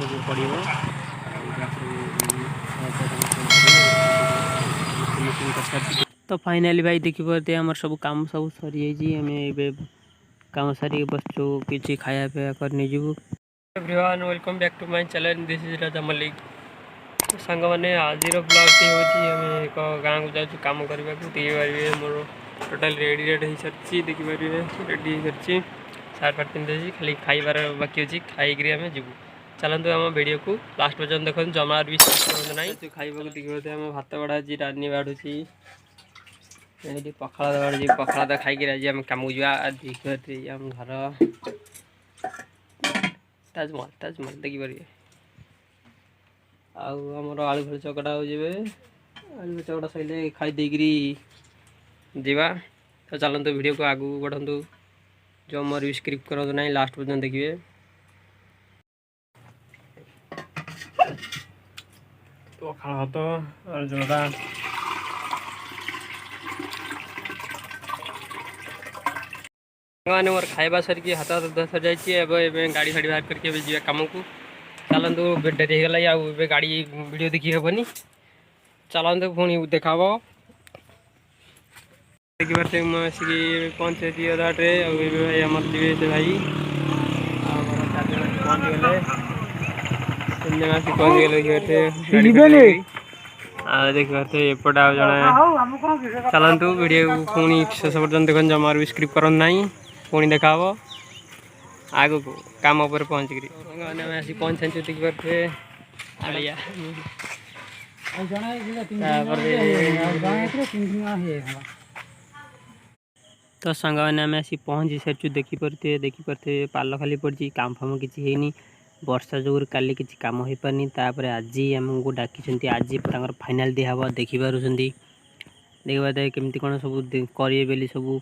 सब पड़ो तो फाइनाली भाई देखी पारे आम सब कम सब सरी जाइए कम सारी बसचु किसी खाया पीया करने जीवु। Everyone welcome back to my channel this is Raja Mallik. तो सांग मैंने आज ब्लॉग टी हूँ एक गाँव को जाऊँ कम करने को देखिए मोर टोटाल रेडी रेड हो सारी देखिपारे रेडी हो सारी सार्ट फार्ट पिंधे खाली खाइबार बाकी अच्छी खाई आम जीवु। चलते आम वीडियो को लास्ट पर्यटन देखो जमार भी ना खाइबा देखिए आम भात बाढ़ा रानी बाढ़ुची ये पखाड़ बाढ़ी पखाड़ खाई आज आम कम जा देखिए आम घर ताजमहल ताजमहल देखिपारे आमर आलू फल चकटा हो आलू चकटा सैले खाई देकरी जीवा। तो चलते वीडियो को आगू बढ़ु जो मोर भी स्क्रिप्ट करूँ ना लास्ट पर्यटन देखिए। पखाड़ भात और जोड़ा मैंने मोर खाइबा सरिकी हाथ हाथ सर जाइए गाड़ी फाड़ी बाहर करके जी कम को चलतु डेरी होगा आउ गाड़ी वीडियो देखी हेनी चलतु पुणी देखा देखिए मुझे पहुँचे अदाटे आम जी से भाई चार जन पहुँची गले तीन जन आसिक पहुँची गले देखिए एपटे आ जड़े चलतु वीडियो पुणी शेष पर्यटन देखते जमार भी स्क्रिप्ट कर ना पुणी देखा आग को काम पर पहुँचिक आसी पहुँच देखिए आलिया तो सांग मैंने आम आसी पहुँची सारी देखिपारे पाल खाली पड़ी काम फाम किसी वर्षा जो काली किसी काम हो पारनी आज आमको डाकी आज फाइनाल दिहब देखिपार देखिए केमती कौन सब करेंगे सब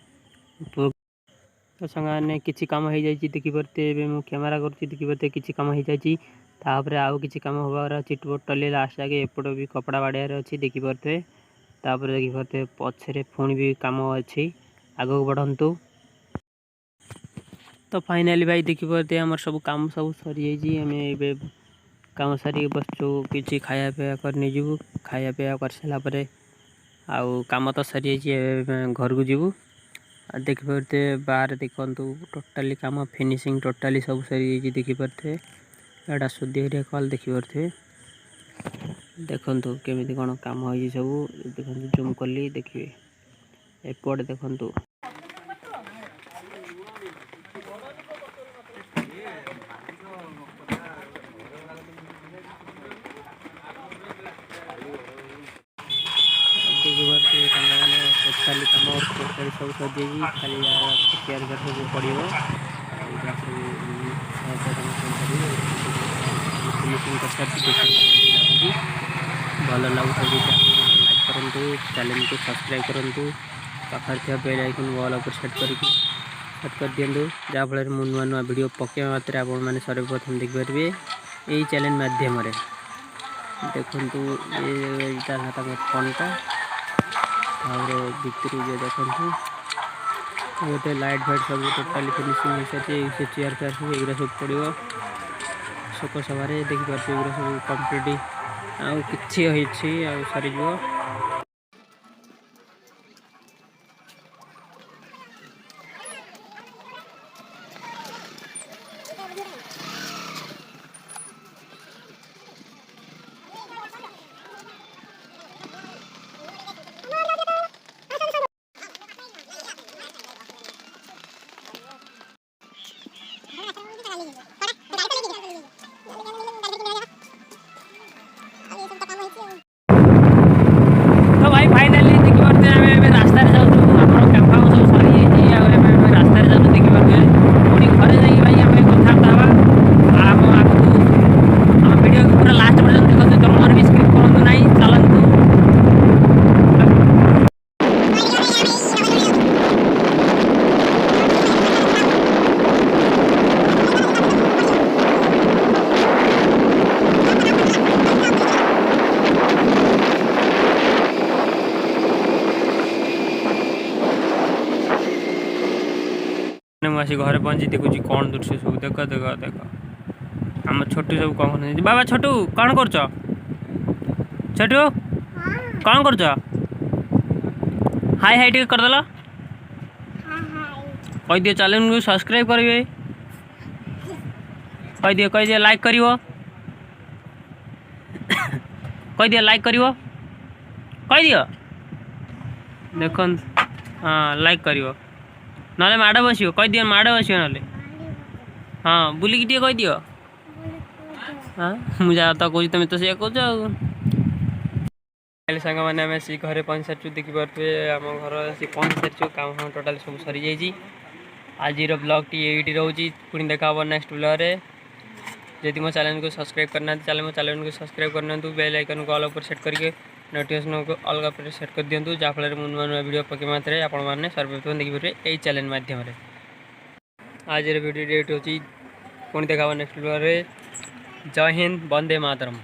तो सांग मैंने किसी कम हो जाए देखिपारे मुझे कैमेरा कर देखिपारे किसी कम हो जाए आउ कि कम हबार अच्छी टोटाली लास्ट आगे एपट भी कपड़ा बाड़ियार अच्छी देखिपारे देखिपारे पछरे पुणी भी कम अच्छी आग बढ़ु। तो फाइनाली भाई देखिपारे आम सब कम सब सरी जाइए कम सारी बसचु किसी खाया पीया करने जीवु खाया पीया कर सारापर आउ कम तो सरी जाइए घर को जीवु। देखिपारे बाहर देखु टोटाली कम फिनिशिंग टोटाली सब सरी देखिपारे एटा सुधी एरिया कल देखिपारे देखु केमी कौन कम हो सब देखो जूम कली देखिए एपटे देखु खाली कम टोटाली सब सजी खाली तैयार कर सब पड़ो भल लगुच लाइक करूँ चैनल को सब्सक्राइब करूँ पाखे बेल आइकन वॉल पर सेट कर दिंतु जहाँफल मुझे नुआ नुआ वीडियो पकेवा मात्र आप सर्वप्रथम देखिपारे यही चैनल मध्यम देखु ये फंटा और भितर जो देखु गोटे लाइट फाइट सब टोटाली फिनिशिंग हो सारी चेयर फेयर सब एगुरा सब पड़ो शोक सभार देखिपारे एगुरा सब कम्प्लीट आउ कि सरीज। तो भाई फाइनाली देखिए रास्ता जाऊँ आप काम फाम सब सरी रास्ता जाऊँ देखिए पुणी घरे जाइए भाई आम कथा आम आम वीडियो पूरा लास्ट पर्यटन देखते जमार भी स्क्रिप्ट करूँ ना चलतु मुझे घर पहुँची देखुची कौन दृश्य सब देख देख देख आम छोटू सब कौन कर बाबा छोटू कौन कर छोटू कौन कर हाय हाय टे करदेल कह दियो चैनल को सब्सक्राइब करेंगे कह दियो लाइक करिवो कह दियो लाइक करिवो कह दियो देख हाँ लाइक करिवो ना माड़ बसियो कह दियो माड़ बसियो ना हाँ बुलिकी टे कह दियो हाँ मुझे तो कह तुम तो सी कह सांग मैंने आम सी घरे पहुँच सारी देखिपे आम घर सी पहुँच सारी काम फाम टोटाल सब सरी जाइए आज ब्लॉग टी ये रोचे पुणी देखा नेक्स्ट ब्लॉग रे यदि मो चैनल को सब्सक्राइब करना चैनल मो चैनल को सब्सक्राइब करना बेल आइकन को ऑल पर सेट करके नोटिफिकेशन को अलग पर सेट कर दिंतु जहाँफल मुझे नुआ नुआ वीडियो पके मात्रे आपने सर्वप्रथम देखिपारे यही चैनल माध्यम आज वीडियो डेट होची पुणी देखा नेक्स्ट ब्लॉग रे जय हिंद वंदे मातरम।